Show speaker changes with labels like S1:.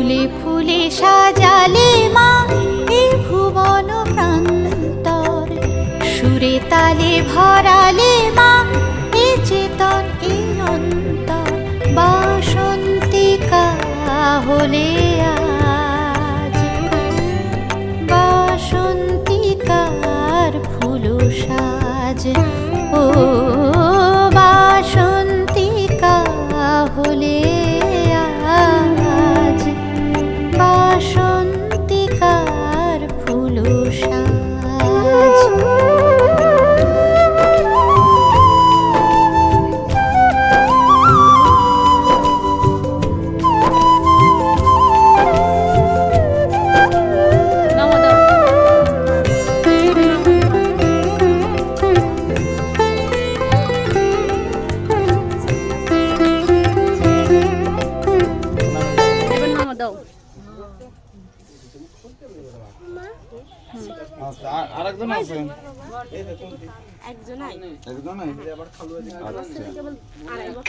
S1: ফুলে ফুলে সাজালে মা এ ভুবন প্রান্তর, সুরে তালে ভরালে মা এ চেতন এ অন্তর। বাসন্তিকা হলে আজ, বাসন্তিকার ফুল সাজ। ও বাসন্তিকা হলে আজ, বাসন্তিকার ফুল সাজ।
S2: আরেকজন আছে,
S3: একজন
S2: একজন